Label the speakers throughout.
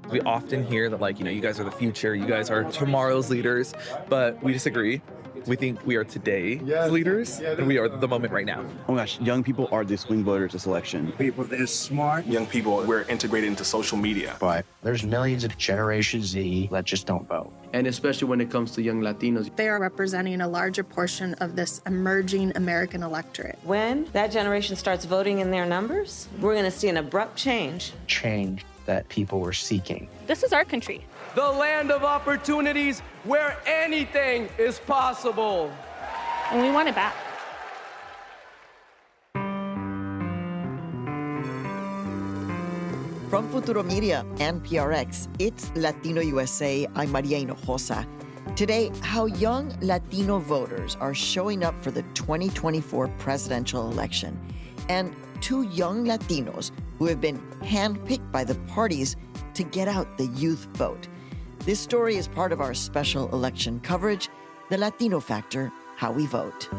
Speaker 1: We often hear that, like, you guys are the future, you guys are tomorrow's leaders, but we disagree. We think we are today's leaders, and we are the moment right now.
Speaker 2: Oh my gosh, young people are the swing voters this election.
Speaker 3: People that are smart.
Speaker 4: Young people, we're integrated into social media.
Speaker 3: But there's millions of Generation Z that just don't vote.
Speaker 5: And especially when it comes to young Latinos.
Speaker 6: They are representing a larger portion of this emerging American electorate.
Speaker 7: When that generation starts voting in their numbers, we're going to see an abrupt change.
Speaker 3: Change that people were seeking.
Speaker 8: This is our country.
Speaker 9: The land of opportunities where anything is possible.
Speaker 8: And we want it back.
Speaker 10: From Futuro Media and PRX, it's Latino USA. I'm Maria Hinojosa. Today, how young Latino voters are showing up for the 2024 presidential election. And two young Latinos who have been handpicked by the parties to get out the youth vote. This story is part of our special election coverage, The Latino Factor, How We Vote.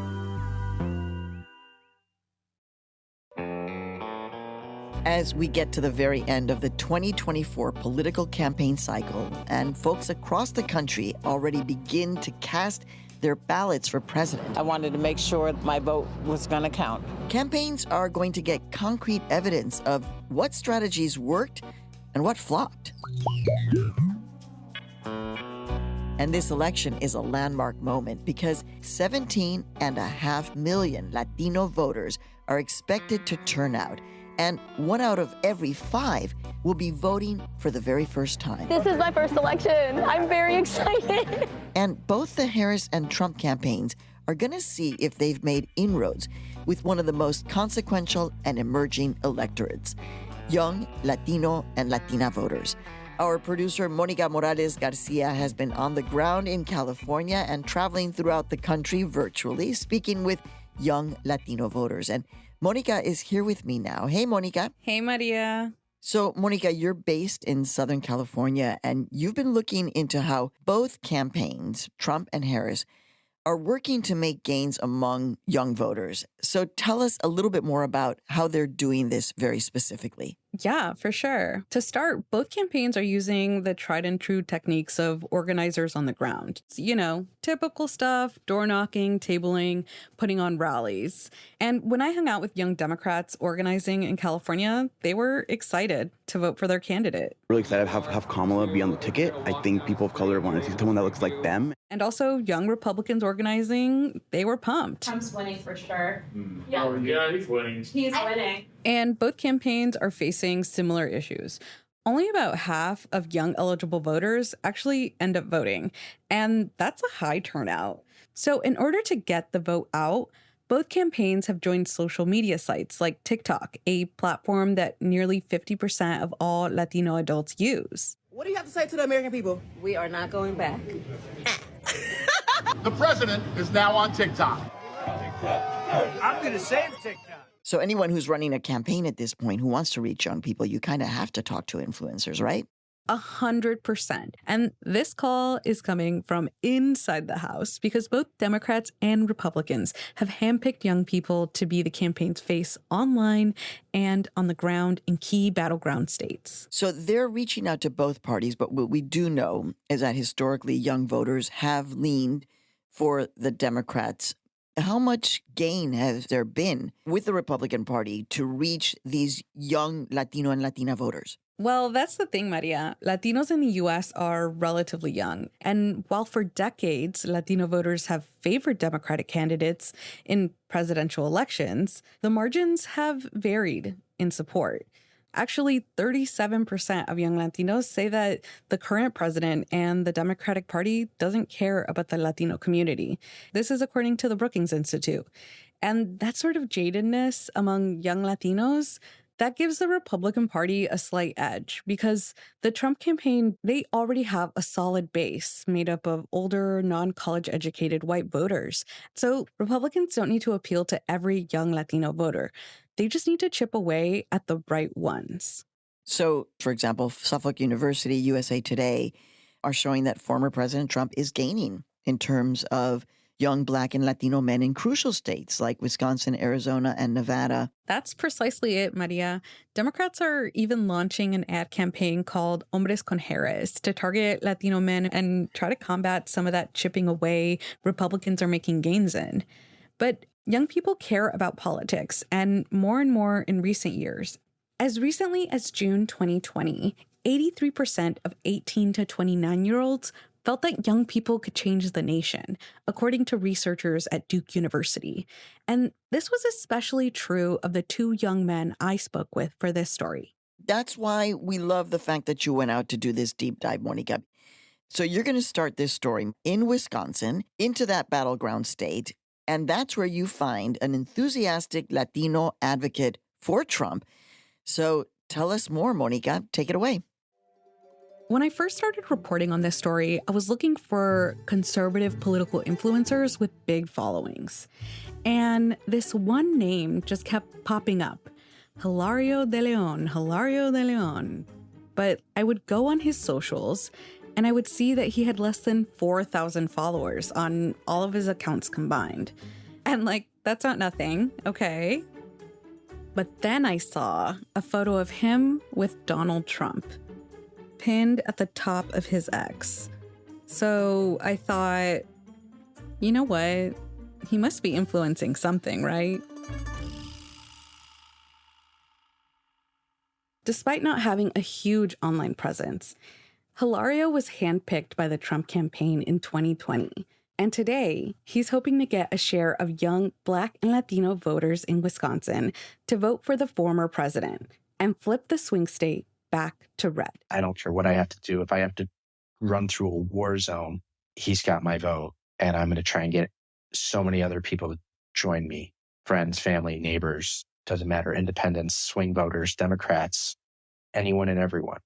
Speaker 10: As we get to the very end of the 2024 political campaign cycle, and folks across the country already begin to cast their ballots for president.
Speaker 7: I wanted to make sure my vote was going to count.
Speaker 10: Campaigns are going to get concrete evidence of what strategies worked and what flopped. And this election is a landmark moment because 17.5 million Latino voters are expected to turn out, and 1 out of every 5 will be voting for the very first time.
Speaker 8: This is my first election. I'm very excited.
Speaker 10: And both the Harris and Trump campaigns are going to see if they've made inroads with one of the most consequential and emerging electorates, young Latino and Latina voters. Our producer, Monica Morales Garcia, has been on the ground in California and traveling throughout the country virtually, speaking with young Latino voters. And Monica is here with me now. Hey, Monica.
Speaker 11: Hey, Maria.
Speaker 10: So, Monica, you're based in Southern California, and you've been looking into how both campaigns, Trump and Harris, are working to make gains among young voters. So tell us a little bit more about how they're doing this very specifically.
Speaker 11: Yeah, for sure. To start, both campaigns are using the tried and true techniques of organizers on the ground. You know, typical stuff, door knocking, tabling, putting on rallies. And when I hung out with young Democrats organizing in California, they were excited to vote for their candidate.
Speaker 2: Really excited to have Kamala be on the ticket. I think people of color want to see someone that looks like them.
Speaker 11: And also young Republicans organizing, they were pumped.
Speaker 8: Trump's winning for sure.
Speaker 12: Yeah. Oh, yeah, he's winning.
Speaker 8: He's winning.
Speaker 11: And both campaigns are facing similar issues. Only about half of young eligible voters actually end up voting, and that's a high turnout. So in order to get the vote out, both campaigns have joined social media sites like TikTok, a platform that nearly 50% of all Latino adults use.
Speaker 13: What do you have to say to the American people?
Speaker 7: We are not going back.
Speaker 14: The president is now on TikTok.
Speaker 3: I'm going to save TikTok.
Speaker 10: So anyone who's running a campaign at this point who wants to reach young people, you kind of have to talk to influencers, right?
Speaker 11: 100%. And this call is coming from inside the House because both Democrats and Republicans have handpicked young people to be the campaign's face online and on the ground in key battleground states.
Speaker 10: So they're reaching out to both parties, but what we do know is that historically young voters have leaned for the Democrats. How much gain has there been with the Republican Party to reach these young Latino and Latina voters?
Speaker 11: Well, that's the thing, Maria. Latinos in the U.S. are relatively young. And while for decades, Latino voters have favored Democratic candidates in presidential elections, the margins have varied in support. Actually, 37% of young Latinos say that the current president and the Democratic Party doesn't care about the Latino community. This is according to the Brookings Institute. And that sort of jadedness among young Latinos, that gives the Republican Party a slight edge because the Trump campaign, they already have a solid base made up of older, non-college educated white voters. So Republicans don't need to appeal to every young Latino voter. They just need to chip away at the right ones.
Speaker 10: So, for example, Suffolk University, USA Today are showing that former President Trump is gaining in terms of young Black and Latino men in crucial states like Wisconsin, Arizona, and Nevada.
Speaker 11: That's precisely it, Maria. Democrats are even launching an ad campaign called Hombres con Harris to target Latino men and try to combat some of that chipping away Republicans are making gains in. But young people care about politics, and more in recent years. As recently as June 2020, 83% of 18 to 29-year-olds felt that young people could change the nation, according to researchers at Duke University. And this was especially true of the two young men I spoke with for this story.
Speaker 10: That's why we love the fact that you went out to do this deep dive, Monica. So you're going to start this story in Wisconsin, into that battleground state, and that's where you find an enthusiastic Latino advocate for Trump. So tell us more, Monica. Take it away.
Speaker 11: When I first started reporting on this story, I was looking for conservative political influencers with big followings. And this one name just kept popping up. Hilario de Leon. But I would go on his socials and I would see that he had less than 4,000 followers on all of his accounts combined. And that's not nothing, okay? But then I saw a photo of him with Donald Trump, pinned at the top of his X. So I thought, you know what? He must be influencing something, right? Despite not having a huge online presence, Hilario was handpicked by the Trump campaign in 2020. And today, he's hoping to get a share of young Black and Latino voters in Wisconsin to vote for the former president and flip the swing state back to red.
Speaker 3: I don't care what I have to do. If I have to run through a war zone, he's got my vote. And I'm going to try and get so many other people to join me. Friends, family, neighbors, doesn't matter. Independents, swing voters, Democrats, anyone and everyone.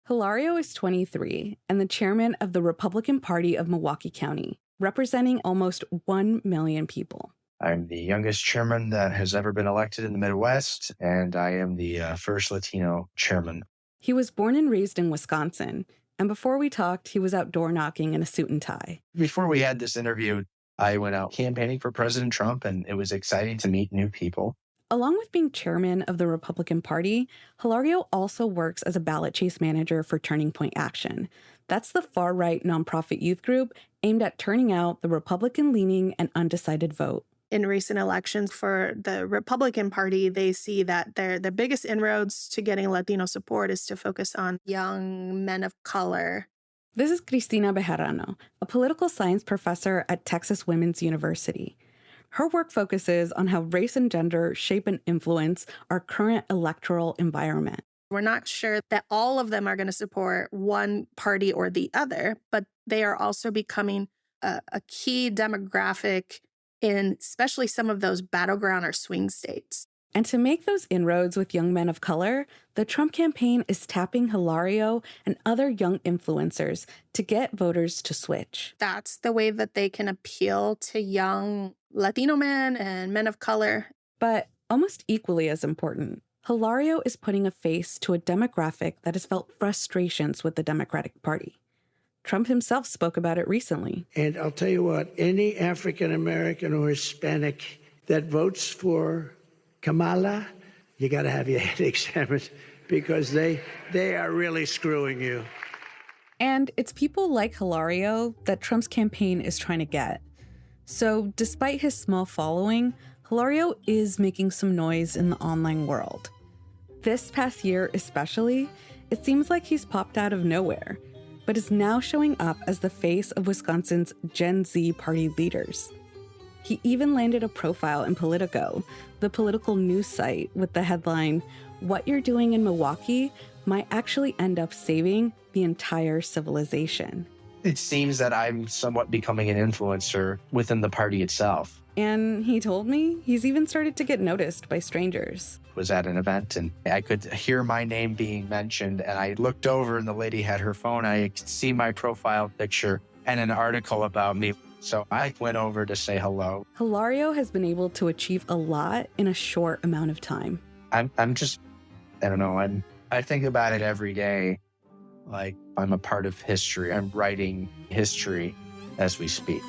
Speaker 11: Hilario is 23 and the chairman of the Republican Party of Milwaukee County, representing almost 1 million people.
Speaker 3: I'm the youngest chairman that has ever been elected in the Midwest, and I am the first Latino chairman.
Speaker 11: He was born and raised in Wisconsin, and before we talked, he was out door knocking in a suit and tie.
Speaker 3: Before we had this interview, I went out campaigning for President Trump, and it was exciting to meet new people.
Speaker 11: Along with being chairman of the Republican Party, Hilario also works as a ballot chase manager for Turning Point Action. That's the far-right nonprofit youth group aimed at turning out the Republican-leaning and undecided vote.
Speaker 6: In recent elections for the Republican Party, they see that their biggest inroads to getting Latino support is to focus on young men of color.
Speaker 11: This is Cristina Bejarano, a political science professor at Texas Women's University. Her work focuses on how race and gender shape and influence our current electoral environment.
Speaker 6: We're not sure that all of them are going to support one party or the other, but they are also becoming a key demographic in especially some of those battleground or swing states.
Speaker 11: And to make those inroads with young men of color, the Trump campaign is tapping Hilario and other young influencers to get voters to switch.
Speaker 6: That's the way that they can appeal to young Latino men and men of color.
Speaker 11: But almost equally as important, Hilario is putting a face to a demographic that has felt frustrations with the Democratic Party. Trump himself spoke about it recently.
Speaker 15: And I'll tell you what, any African American or Hispanic that votes for Kamala, you got to have your head examined because they are really screwing you.
Speaker 11: And it's people like Hilario that Trump's campaign is trying to get. So despite his small following, Hilario is making some noise in the online world. This past year especially, it seems like he's popped out of nowhere, but is now showing up as the face of Wisconsin's Gen Z party leaders. He even landed a profile in Politico, the political news site, with the headline, "What you're doing in Milwaukee might actually end up saving the entire civilization."
Speaker 3: It seems that I'm somewhat becoming an influencer within the party itself.
Speaker 11: And he told me he's even started to get noticed by strangers.
Speaker 3: Was at an event and I could hear my name being mentioned, and I looked over and the lady had her phone. I could see my profile picture and an article about me. So I went over to say hello.
Speaker 11: Hilario has been able to achieve a lot in a short amount of time.
Speaker 3: I don't know, I think about it every day. Like I'm a part of history. I'm writing history as we speak.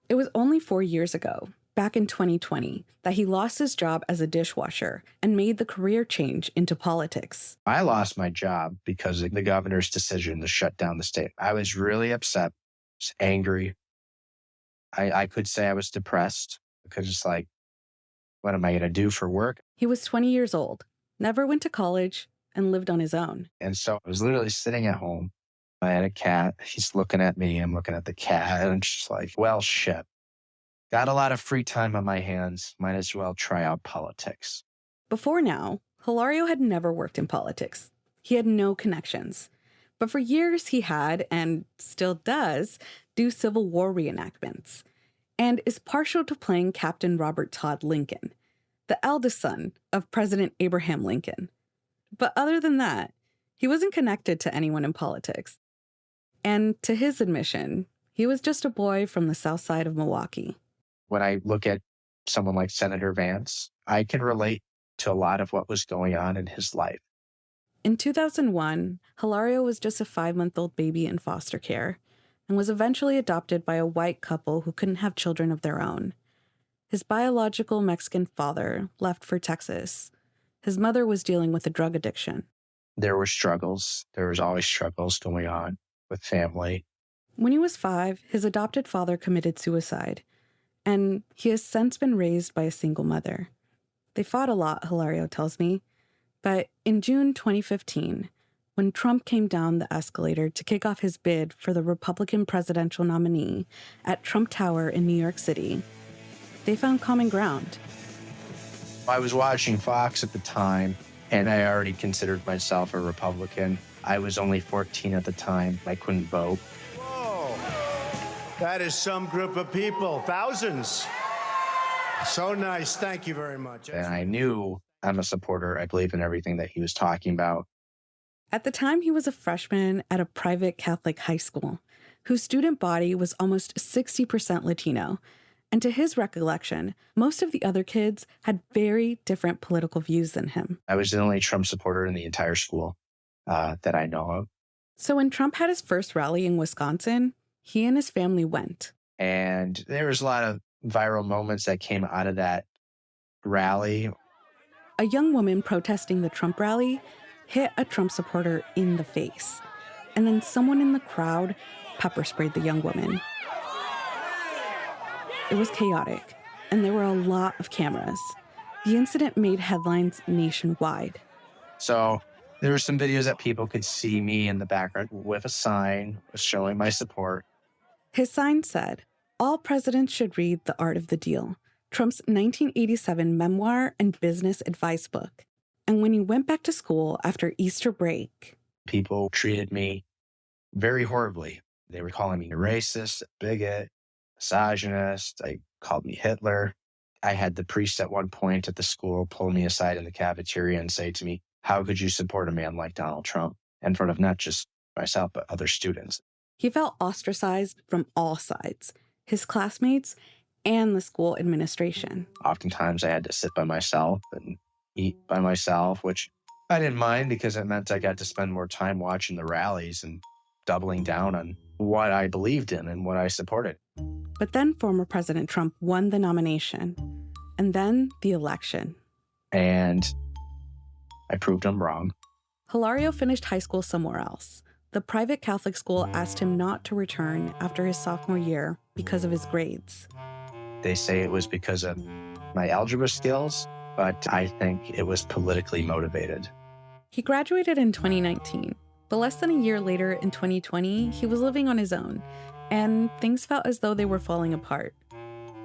Speaker 11: It was only 4 years ago, back in 2020, that he lost his job as a dishwasher and made the career change into politics.
Speaker 3: I lost my job because of the governor's decision to shut down the state. I was really upset, was angry. I could say I was depressed because it's like, what am I going to do for work?
Speaker 11: He was 20 years old, never went to college, and lived on his own.
Speaker 3: And so I was literally sitting at home. I had a cat. He's looking at me. I'm looking at the cat. And I'm just like, well, shit. Got a lot of free time on my hands. Might as well try out politics.
Speaker 11: Before now, Hilario had never worked in politics. He had no connections. But for years he had, and still does, do Civil War reenactments, and is partial to playing Captain Robert Todd Lincoln, the eldest son of President Abraham Lincoln. But other than that, he wasn't connected to anyone in politics. And to his admission, he was just a boy from the south side of Milwaukee.
Speaker 3: When I look at someone like Senator Vance, I can relate to a lot of what was going on in his life.
Speaker 11: In 2001, Hilario was just a 5-month-old baby in foster care and was eventually adopted by a white couple who couldn't have children of their own. His biological Mexican father left for Texas. His mother was dealing with a drug addiction.
Speaker 3: There were struggles. There was always struggles going on with family.
Speaker 11: When he was 5, his adopted father committed suicide, and he has since been raised by a single mother. They fought a lot, Hilario tells me, but in June 2015, when Trump came down the escalator to kick off his bid for the Republican presidential nominee at Trump Tower in New York City, they found common ground.
Speaker 3: I was watching Fox at the time, and I already considered myself a Republican. I was only 14 at the time. I couldn't vote.
Speaker 15: Whoa, that is some group of people, thousands. So nice. Thank you very much.
Speaker 3: And I knew I'm a supporter. I believe in everything that he was talking about.
Speaker 11: At the time, he was a freshman at a private Catholic high school, whose student body was almost 60% Latino. And to his recollection, most of the other kids had very different political views than him.
Speaker 3: I was the only Trump supporter in the entire school that I know of.
Speaker 11: So when Trump had his first rally in Wisconsin, he and his family went.
Speaker 3: And there was a lot of viral moments that came out of that rally.
Speaker 11: A young woman protesting the Trump rally hit a Trump supporter in the face. And then someone in the crowd pepper sprayed the young woman. It was chaotic, and there were a lot of cameras. The incident made headlines nationwide.
Speaker 3: So there were some videos that people could see me in the background with a sign showing my support.
Speaker 11: His sign said, "All presidents should read The Art of the Deal," Trump's 1987 memoir and business advice book. And when he went back to school after Easter break,
Speaker 3: people treated me very horribly. They were calling me a racist, a bigot, misogynist. They called me Hitler. I had the priest at one point at the school pull me aside in the cafeteria and say to me, "How could you support a man like Donald Trump?" in front of not just myself, but other students.
Speaker 11: He felt ostracized from all sides, his classmates and the school administration.
Speaker 3: Oftentimes I had to sit by myself and eat by myself, which I didn't mind because it meant I got to spend more time watching the rallies and doubling down on what I believed in and what I supported.
Speaker 11: But then former President Trump won the nomination, and then the election.
Speaker 3: And I proved him wrong.
Speaker 11: Hilario finished high school somewhere else. The private Catholic school asked him not to return after his sophomore year because of his grades.
Speaker 3: They say it was because of my algebra skills, but I think it was politically motivated.
Speaker 11: He graduated in 2019, but less than a year later in 2020, he was living on his own, and things felt as though they were falling apart.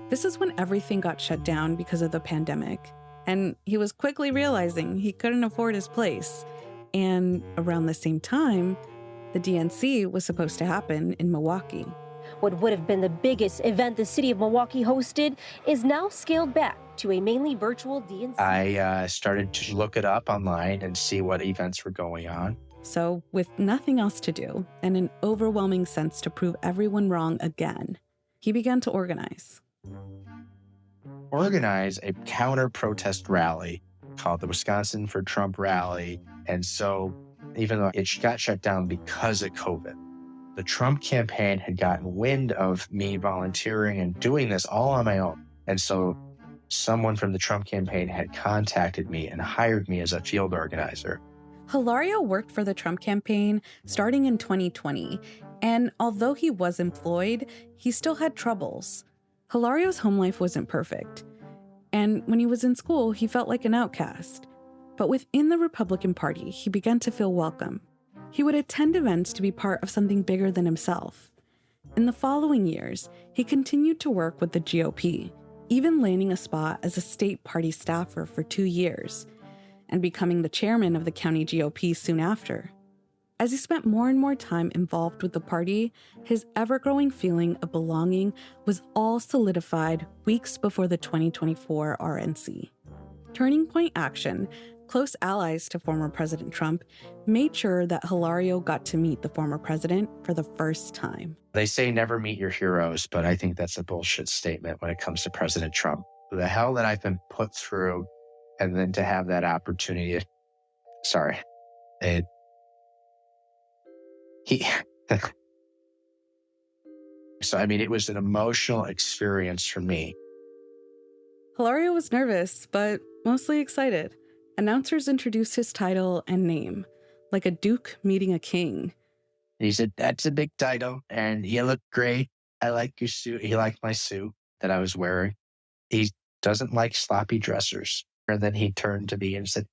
Speaker 11: This is when everything got shut down because of the pandemic, and he was quickly realizing he couldn't afford his place. And around the same time, the DNC was supposed to happen in Milwaukee.
Speaker 16: What would have been the biggest event the city of Milwaukee hosted is now scaled back to a mainly virtual DNC.
Speaker 3: I started to look it up online and see what events were going on.
Speaker 11: So, with nothing else to do and an overwhelming sense to prove everyone wrong again, he began to organize.
Speaker 3: Organize a counter-protest rally called the Wisconsin for Trump Rally. And so even though it got shut down because of COVID, The Trump campaign had gotten wind of me volunteering and doing this all on my own. And so someone from the Trump campaign had contacted me and hired me as a field organizer.
Speaker 11: Hilario worked for the Trump campaign starting in 2020, and although he was employed, he still had troubles. Hilario's home life wasn't perfect, and when he was in school, he felt like an outcast. But within the Republican Party, he began to feel welcome. He would attend events to be part of something bigger than himself. In the following years, he continued to work with the GOP, even landing a spot as a state party staffer for 2 years, and becoming the chairman of the county GOP soon after. As he spent more and more time involved with the party, his ever-growing feeling of belonging was all solidified weeks before the 2024 RNC. Turning Point Action, close allies to former President Trump, made sure that Hilario got to meet the former president for the first time.
Speaker 3: They say never meet your heroes, but I think that's a bullshit statement when it comes to President Trump. The hell that I've been put through, and then to have that opportunity, so I mean, it was an emotional experience for me.
Speaker 11: Hilario was nervous, but mostly excited. Announcers introduced his title and name, like a duke meeting a king.
Speaker 3: He said, "That's a big title, and you look great. I like your suit." He liked my suit that I was wearing. He doesn't like sloppy dressers. And then he turned to me and said,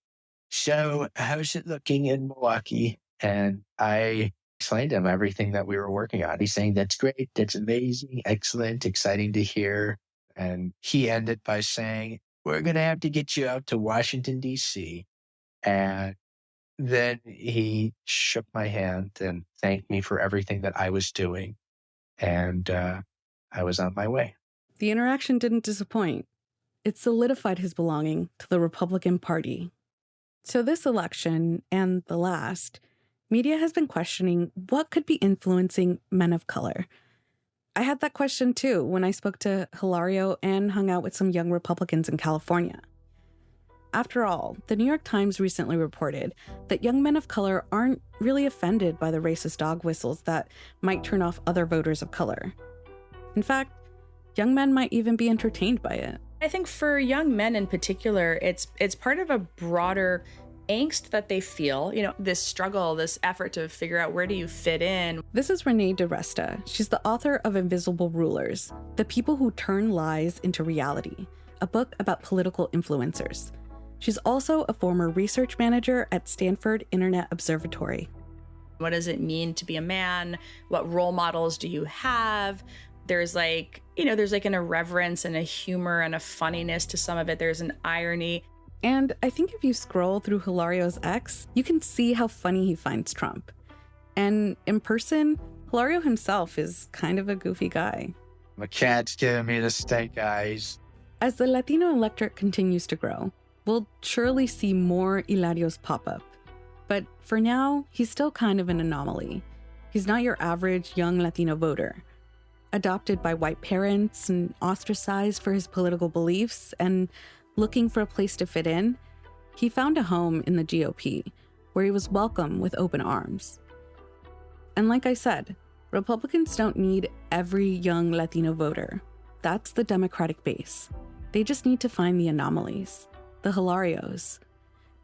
Speaker 3: "So, how's it looking in Milwaukee?" And I explained to him everything that we were working on. He's saying, "That's great. That's amazing. Excellent. Exciting to hear." And he ended by saying, "We're going to have to get you out to Washington, D.C. And then he shook my hand and thanked me for everything that I was doing. And I was on my way.
Speaker 11: The interaction didn't disappoint. It solidified his belonging to the Republican Party. So this election, and the last, media has been questioning what could be influencing men of color. I had that question too when I spoke to Hilario and hung out with some young Republicans in California. After all, the New York Times recently reported that young men of color aren't really offended by the racist dog whistles that might turn off other voters of color. In fact, young men might even be entertained by it.
Speaker 17: I think for young men in particular, it's part of a broader angst that they feel, this struggle, this effort to figure out where do you fit in.
Speaker 11: This is Renee DiResta. She's the author of Invisible Rulers, The People Who Turn Lies into Reality, a book about political influencers. She's also a former research manager at Stanford Internet Observatory.
Speaker 17: What does it mean to be a man? What role models do you have? There's there's an irreverence and a humor and a funniness to some of it. There's an irony.
Speaker 11: And I think if you scroll through Hilario's X, you can see how funny he finds Trump. And in person, Hilario himself is kind of a goofy guy.
Speaker 3: My cat's giving me the stink eyes.
Speaker 11: As the Latino electorate continues to grow, we'll surely see more Hilarios pop up. But for now, he's still kind of an anomaly. He's not your average young Latino voter. Adopted by white parents and ostracized for his political beliefs and looking for a place to fit in, he found a home in the GOP, where he was welcome with open arms. And like I said, Republicans don't need every young Latino voter. That's the Democratic base. They just need to find the anomalies, the Hilarios.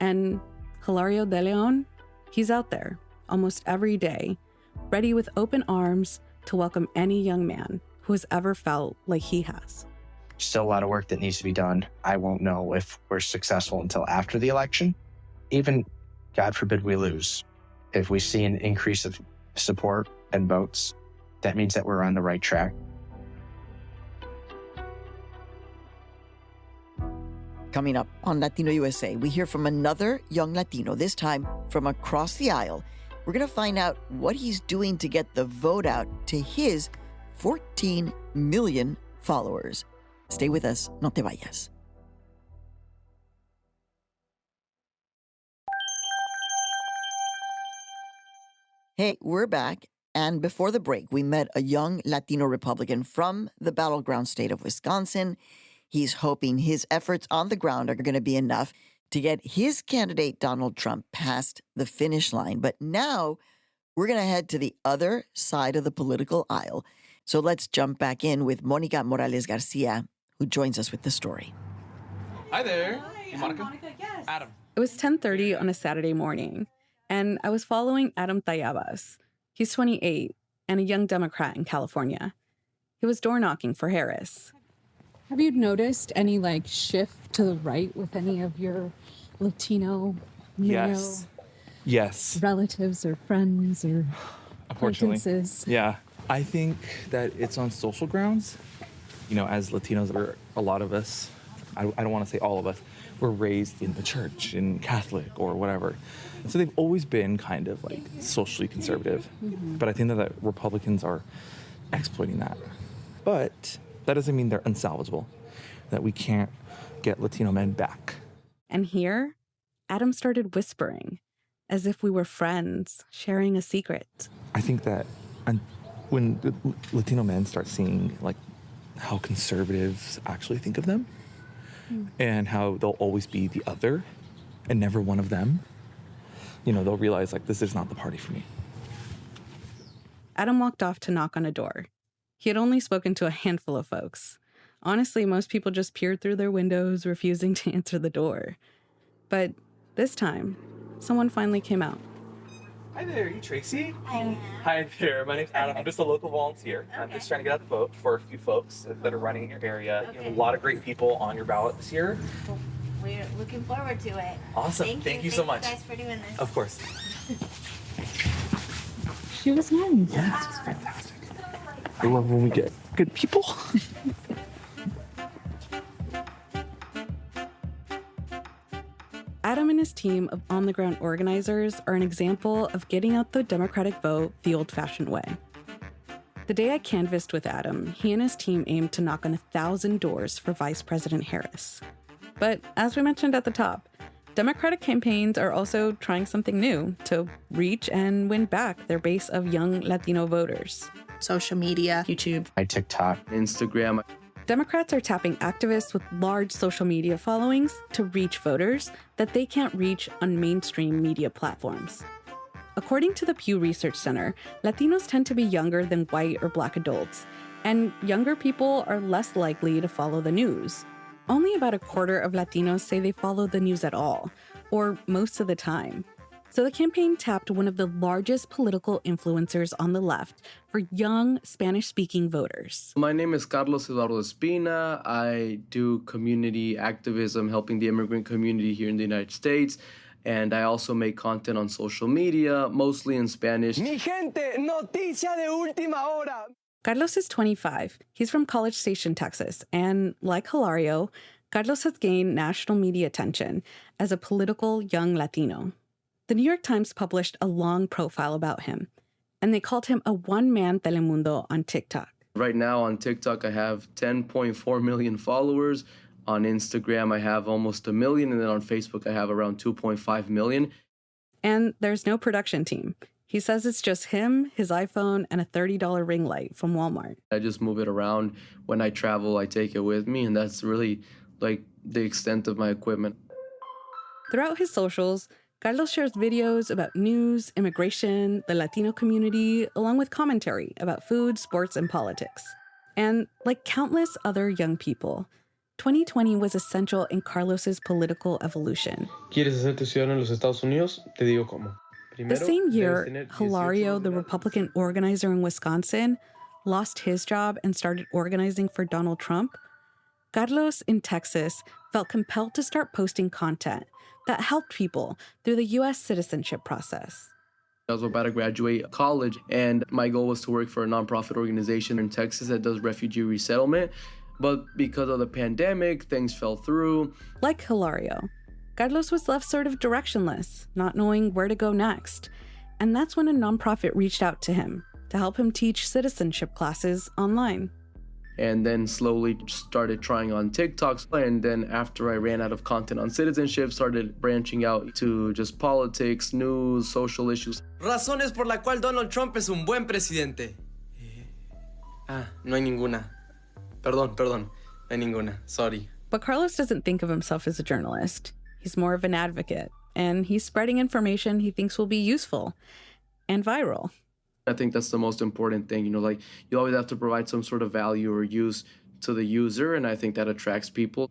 Speaker 11: And Hilario de Leon, he's out there almost every day, ready with open arms to welcome any young man who has ever felt like he has.
Speaker 3: Still a lot of work that needs to be done. I won't know if we're successful until after the election. Even, God forbid, we lose. If we see an increase of support and votes, that means that we're on the right track.
Speaker 10: Coming up on Latino USA, we hear from another young Latino, this time from across the aisle. We're going to find out what he's doing to get the vote out to his 14 million followers. Stay with us, no te vayas. Hey, we're back. And before the break, we met a young Latino Republican from the battleground state of Wisconsin. He's hoping his efforts on the ground are going to be enough to get his candidate, Donald Trump, past the finish line. But now We're going to head to the other side of the political aisle. So let's jump back in with Monica Morales Garcia, who joins us with the story.
Speaker 1: Hi there. Hey, Monica.
Speaker 11: Yes.
Speaker 1: Adam.
Speaker 11: It was 10:30 on a Saturday morning, and I was following Adam Tayabas. He's 28 and a young Democrat in California. He was door knocking for Harris.
Speaker 18: Have you noticed any shift to the right with any of your Latino male
Speaker 1: Yes.
Speaker 18: relatives or friends or
Speaker 1: Unfortunately.
Speaker 18: acquaintances?
Speaker 1: Yeah. I think that it's on social grounds. As Latinos, a lot of us, I don't want to say all of us, were raised in the church, in Catholic or whatever. And so they've always been kind of socially conservative.
Speaker 18: Mm-hmm.
Speaker 1: But I think that Republicans are exploiting that. But that doesn't mean they're unsalvageable, that we can't get Latino men back.
Speaker 11: And here, Adam started whispering, as if we were friends, sharing a secret.
Speaker 1: I think that when the Latino men start seeing how conservatives actually think of them, and how they'll always be the other and never one of them, they'll realize this is not the party for me.
Speaker 11: Adam walked off to knock on a door. He had only spoken to a handful of folks. Honestly, most people just peered through their windows, refusing to answer the door. But this time, someone finally came out.
Speaker 1: Hi there, are you Tracy? Hi there, my name's Adam. I'm just a local volunteer. Okay. I'm just trying to get out the vote for a few folks that are running in your area. Okay. You have a lot of great people on your ballot this year.
Speaker 19: We're looking forward to it.
Speaker 1: Awesome. Thank you so much.
Speaker 19: Thank you guys for doing this.
Speaker 1: Of course.
Speaker 18: She was nice.
Speaker 1: Yes, it's fantastic. I love when we get good people.
Speaker 11: Adam and his team of on-the-ground organizers are an example of getting out the Democratic vote the old-fashioned way. The day I canvassed with Adam, he and his team aimed to knock on 1,000 doors for Vice President Harris. But as we mentioned at the top, Democratic campaigns are also trying something new to reach and win back their base of young Latino voters.
Speaker 6: Social media,
Speaker 5: YouTube,
Speaker 3: My TikTok,
Speaker 5: Instagram.
Speaker 11: Democrats are tapping activists with large social media followings to reach voters that they can't reach on mainstream media platforms. According to the Pew Research Center, Latinos tend to be younger than white or Black adults, and younger people are less likely to follow the news. Only about a quarter of Latinos say they follow the news at all, or most of the time. So the campaign tapped one of the largest political influencers on the left for young Spanish-speaking voters.
Speaker 5: My name is Carlos Eduardo Espina. I do community activism, helping the immigrant community here in the United States. And I also make content on social media, mostly in Spanish.
Speaker 9: Mi gente, noticia de última hora.
Speaker 11: Carlos is 25. He's from College Station, Texas. And like Hilario, Carlos has gained national media attention as a political young Latino. The New York Times published a long profile about him, and they called him a one-man Telemundo on TikTok.
Speaker 5: Right now on TikTok, I have 10.4 million followers. On Instagram, I have almost 1 million. And then on Facebook, I have around 2.5 million.
Speaker 11: And there's no production team. He says it's just him, his iPhone, and a $30 ring light from Walmart.
Speaker 5: I just move it around. When I travel, I take it with me. And that's really the extent of my equipment.
Speaker 11: Throughout his socials, Carlos shares videos about news, immigration, the Latino community, along with commentary about food, sports, and politics. And like countless other young people, 2020 was essential in Carlos's political evolution.
Speaker 20: ¿Quieres hacerte ciudadano en los Estados Unidos? Te digo cómo.
Speaker 11: The same year, Hilario, the Republican organizer in Wisconsin, lost his job and started organizing for Donald Trump, Carlos in Texas felt compelled to start posting content that helped people through the U.S. citizenship process.
Speaker 5: I was about to graduate college, and my goal was to work for a nonprofit organization in Texas that does refugee resettlement. But because of the pandemic, things fell through.
Speaker 11: Like Hilario, Carlos was left sort of directionless, not knowing where to go next. And that's when a nonprofit reached out to him to help him teach citizenship classes online.
Speaker 5: And then slowly started trying on TikToks. And then after I ran out of content on citizenship, started branching out to just politics, news, social issues.
Speaker 9: Razones por la cual Donald Trump es un buen presidente. No hay ninguna. Perdón, no hay ninguna. Sorry.
Speaker 11: But Carlos doesn't think of himself as a journalist. He's more of an advocate, and he's spreading information he thinks will be useful. and viral.
Speaker 5: I think that's the most important thing. Like you always have to provide some sort of value or use to the user, and I think that attracts people.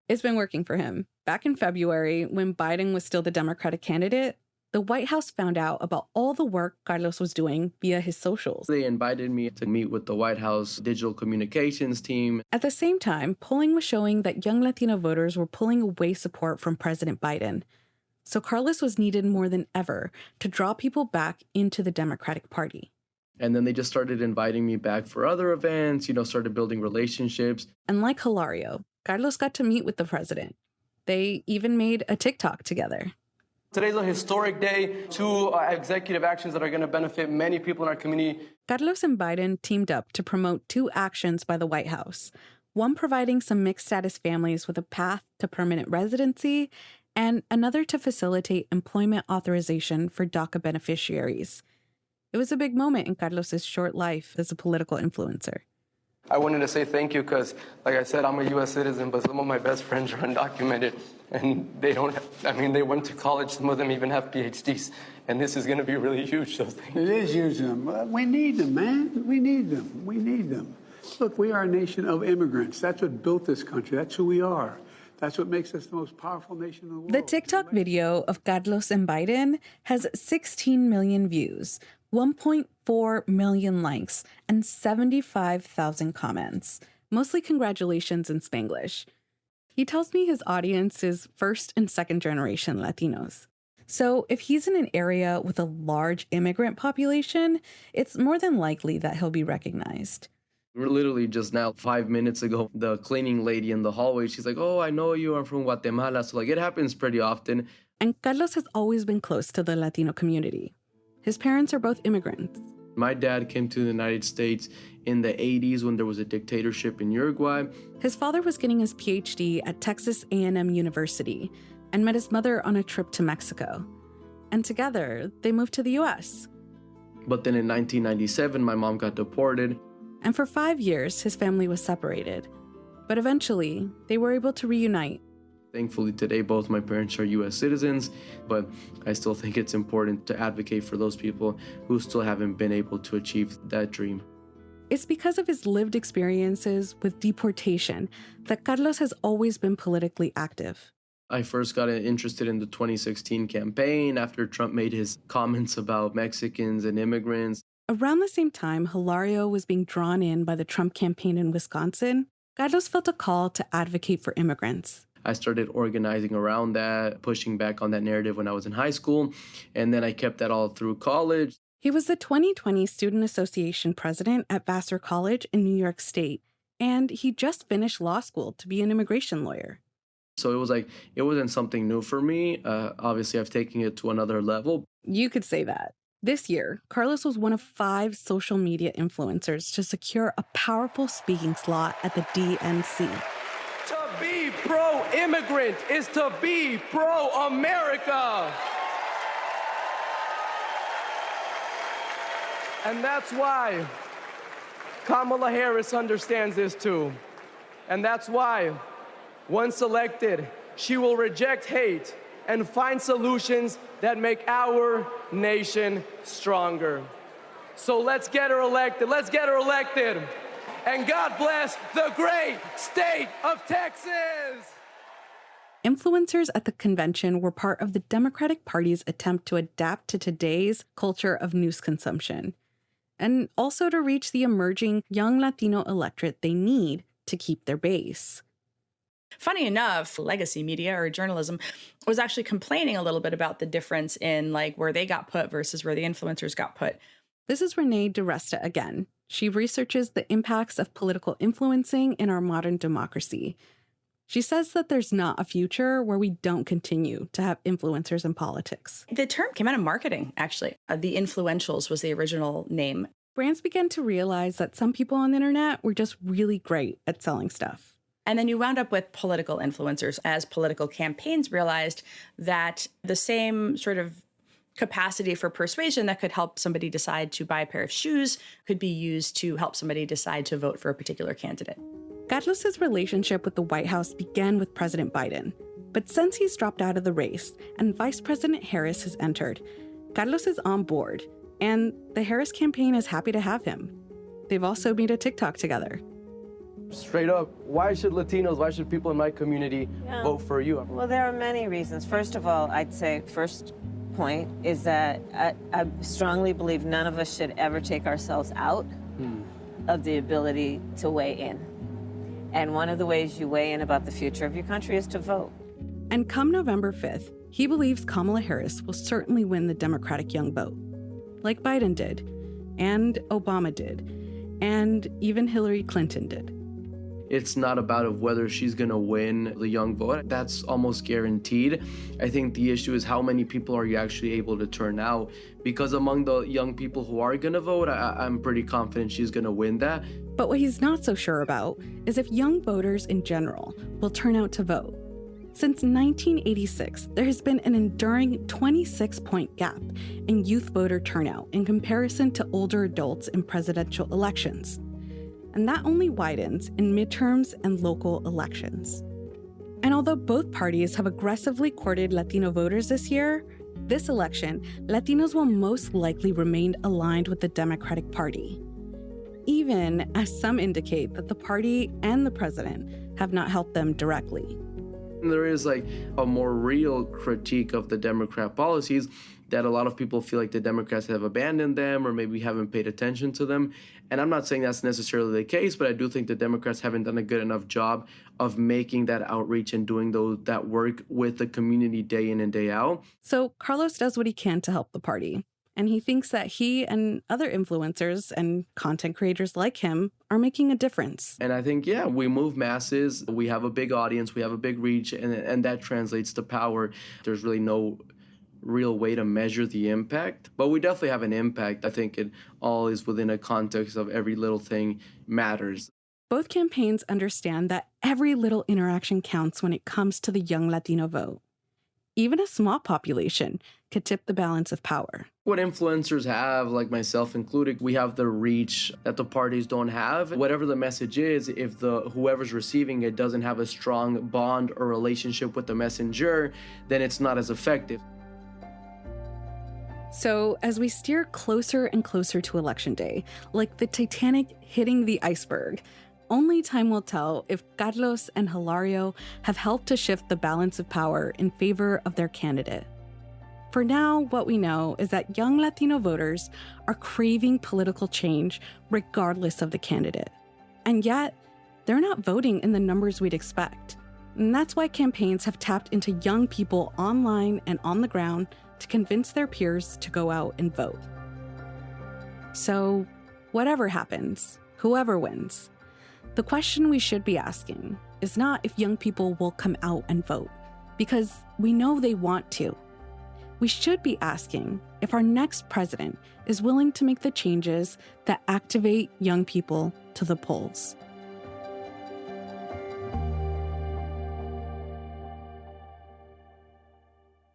Speaker 11: It's been working for him. Back in February, when Biden was still the Democratic candidate, the White House found out about all the work Carlos was doing via his socials.
Speaker 5: They invited me to meet with the White House digital communications team.
Speaker 11: At the same time, polling was showing that young Latino voters were pulling away support from President Biden. So Carlos was needed more than ever to draw people back into the Democratic Party.
Speaker 5: And then they just started inviting me back for other events, started building relationships.
Speaker 11: And like Hilario, Carlos got to meet with the president. They even made a TikTok together.
Speaker 9: Today's a historic day, two executive actions that are going to benefit many people in our community.
Speaker 11: Carlos and Biden teamed up to promote two actions by the White House, one providing some mixed-status families with a path to permanent residency, and another to facilitate employment authorization for DACA beneficiaries. It was a big moment in Carlos's short life as a political influencer.
Speaker 9: I wanted to say thank you because, like I said, I'm a U.S. citizen, but some of my best friends are undocumented, and they went to college. Some of them even have PhDs, and this is going to be really huge. So thank you.
Speaker 14: It is huge. We need them, man. We need them. We need them. Look, we are a nation of immigrants. That's what built this country. That's who we are. That's what makes us the most powerful nation in the world.
Speaker 11: The TikTok video of Carlos and Biden has 16 million views, 1.4 million likes, and 75,000 comments, mostly congratulations in Spanglish. He tells me his audience is first and second generation Latinos. So if he's in an area with a large immigrant population, it's more than likely that he'll be recognized.
Speaker 5: We're literally just now 5 minutes ago, the cleaning lady in the hallway, she's like, "Oh, I know you are from Guatemala." So it happens pretty often.
Speaker 11: And Carlos has always been close to the Latino community. His parents are both immigrants.
Speaker 5: My dad came to the United States in the 80s when there was a dictatorship in Uruguay.
Speaker 11: His father was getting his PhD at Texas A&M University and met his mother on a trip to Mexico. And together, they moved to the U.S.
Speaker 5: But then in 1997, my mom got deported.
Speaker 11: And for 5 years, his family was separated. But eventually, they were able to reunite.
Speaker 5: Thankfully, today, both my parents are U.S. citizens, but I still think it's important to advocate for those people who still haven't been able to achieve that dream.
Speaker 11: It's because of his lived experiences with deportation that Carlos has always been politically active.
Speaker 5: I first got interested in the 2016 campaign after Trump made his comments about Mexicans and immigrants.
Speaker 11: Around the same time Hilario was being drawn in by the Trump campaign in Wisconsin, Carlos felt a call to advocate for immigrants.
Speaker 5: I started organizing around that, pushing back on that narrative when I was in high school, and then I kept that all through college.
Speaker 11: He was the 2020 Student Association president at Vassar College in New York State, and he just finished law school to be an immigration lawyer.
Speaker 5: So it wasn't something new for me. Obviously, I've taken it to another level.
Speaker 11: You could say that. This year, Carlos was one of 5 social media influencers to secure a powerful speaking slot at the DNC.
Speaker 9: To be pro-immigrant is to be pro-America. And that's why Kamala Harris understands this too. And that's why, once elected, she will reject hate and find solutions that make our nation stronger. So let's get her elected. Let's get her elected. And God bless the great state of Texas.
Speaker 11: Influencers at the convention were part of the Democratic Party's attempt to adapt to today's culture of news consumption, and also to reach the emerging young Latino electorate they need to keep their base.
Speaker 17: Funny enough, legacy media or journalism was actually complaining a little bit about the difference in where they got put versus where the influencers got put.
Speaker 11: This is Renee DiResta again. She researches the impacts of political influencing in our modern democracy. She says that there's not a future where we don't continue to have influencers in politics.
Speaker 17: The term came out of marketing, actually. The influentials was the original name.
Speaker 11: Brands began to realize that some people on the internet were just really great at selling stuff.
Speaker 17: And then you wound up with political influencers as political campaigns realized that the same sort of capacity for persuasion that could help somebody decide to buy a pair of shoes could be used to help somebody decide to vote for a particular candidate.
Speaker 11: Carlos's relationship with the White House began with President Biden. But since he's dropped out of the race and Vice President Harris has entered, Carlos is on board. And the Harris campaign is happy to have him. They've also made a TikTok together.
Speaker 9: Straight up, why should Latinos, why should people in my community vote for you?
Speaker 7: Well, there are many reasons. First of all, I'd say first point is that I strongly believe none of us should ever take ourselves out of the ability to weigh in. And one of the ways you weigh in about the future of your country is to vote.
Speaker 11: And come November 5th, he believes Kamala Harris will certainly win the Democratic young vote, like Biden did, and Obama did, and even Hillary Clinton did.
Speaker 5: It's not about of whether she's going to win the young vote. That's almost guaranteed. I think the issue is how many people are you actually able to turn out? Because among the young people who are going to vote, I'm pretty confident she's going to win that.
Speaker 11: But what he's not so sure about is if young voters in general will turn out to vote. Since 1986, there has been an enduring 26-point gap in youth voter turnout in comparison to older adults in presidential elections. And that only widens in midterms and local elections. And although both parties have aggressively courted Latino voters this year, this election, Latinos will most likely remain aligned with the Democratic Party, even as some indicate that the party and the president have not helped them directly.
Speaker 5: There is like a more real critique of the Democrat policies that a lot of people feel like the Democrats have abandoned them or maybe haven't paid attention to them. And I'm not saying that's necessarily the case, but I do think the Democrats haven't done a good enough job of making that outreach and doing that work with the community day in and day out.
Speaker 11: So Carlos does what he can to help the party. And he thinks that he and other influencers and content creators like him are making a difference.
Speaker 5: And I think, yeah, we move masses. We have a big audience. We have a big reach. And that translates to power. There's really no real way to measure the impact. But we definitely have an impact. I think it all is within a context of every little thing matters.
Speaker 11: Both campaigns understand that every little interaction counts when it comes to the young Latino vote. Even a small population could tip the balance of power.
Speaker 5: What influencers have, like myself included, we have the reach that the parties don't have. Whatever the message is, if whoever's receiving it doesn't have a strong bond or relationship with the messenger, then it's not as effective.
Speaker 11: So as we steer closer and closer to Election Day, like the Titanic hitting the iceberg, only time will tell if Carlos and Hilario have helped to shift the balance of power in favor of their candidate. For now, what we know is that young Latino voters are craving political change regardless of the candidate. And yet, they're not voting in the numbers we'd expect. And that's why campaigns have tapped into young people online and on the ground to convince their peers to go out and vote. So, whatever happens, whoever wins, the question we should be asking is not if young people will come out and vote, because we know they want to. We should be asking if our next president is willing to make the changes that activate young people to the polls.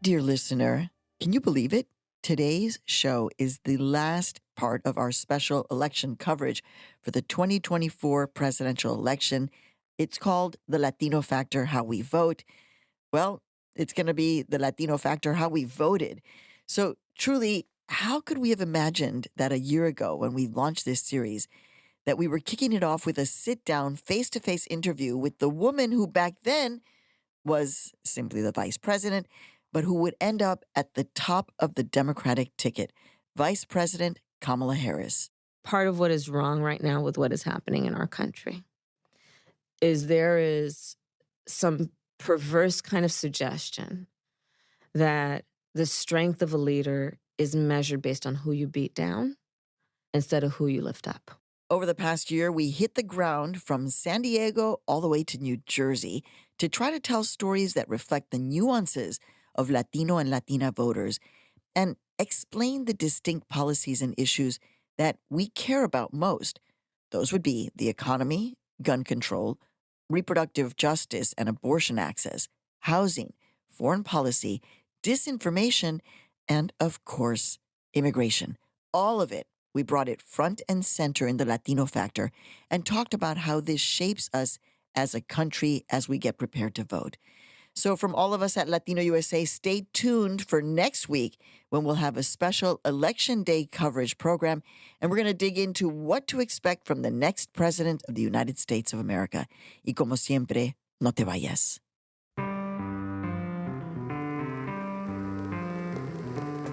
Speaker 10: Dear listener, can you believe it? Today's show is the last part of our special election coverage for the 2024 presidential election. It's called The Latino Factor, How We Vote. Well, it's going to be The Latino Factor, How We Voted. So truly, how could we have imagined that a year ago when we launched this series, that we were kicking it off with a sit-down, face-to-face interview with the woman who back then was simply the vice president, but who would end up at the top of the Democratic ticket, Vice President Kamala Harris.
Speaker 7: Part of what is wrong right now with what is happening in our country is there is some perverse kind of suggestion that the strength of a leader is measured based on who you beat down instead of who you lift up.
Speaker 10: Over the past year, we hit the ground from San Diego all the way to New Jersey to try to tell stories that reflect the nuances of Latino and Latina voters and explain the distinct policies and issues that we care about most. Those would be the economy, gun control, reproductive justice and abortion access, housing, foreign policy, disinformation, and, of course, immigration. All of it, we brought it front and center in the Latino Factor and talked about how this shapes us as a country as we get prepared to vote. So from all of us at Latino USA, stay tuned for next week when we'll have a special Election Day coverage program, and we're going to dig into what to expect from the next president of the United States of America. Y como siempre, no te vayas.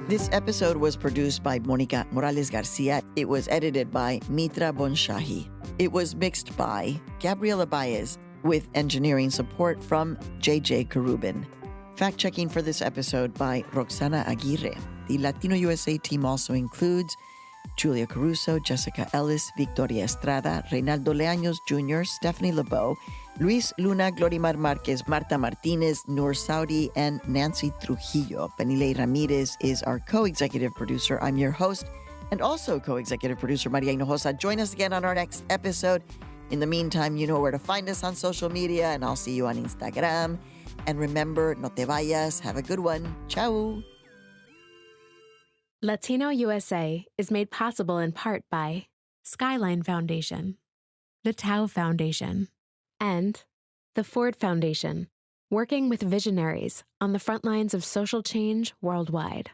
Speaker 10: This episode was produced by Monica Morales Garcia. It was edited by Mitra Bonshahi. It was mixed by Gabriela Baez, with engineering support from JJ Karubin. Fact-checking for this episode by Roxana Aguirre. The Latino USA team also includes Julia Caruso, Jessica Ellis, Victoria Estrada, Reynaldo Leaños Jr., Stephanie LeBeau, Luis Luna, Glorimar Marquez, Marta Martinez, Noor Saudi, and Nancy Trujillo. Penile Ramirez is our co-executive producer. I'm your host and also co-executive producer, Maria Hinojosa. Join us again on our next episode. In the meantime, you know where to find us on social media, and I'll see you on Instagram. And remember, no te vayas. Have a good one. Ciao.
Speaker 21: Latino USA is made possible in part by Skyline Foundation, the Tao Foundation, and the Ford Foundation, working with visionaries on the front lines of social change worldwide.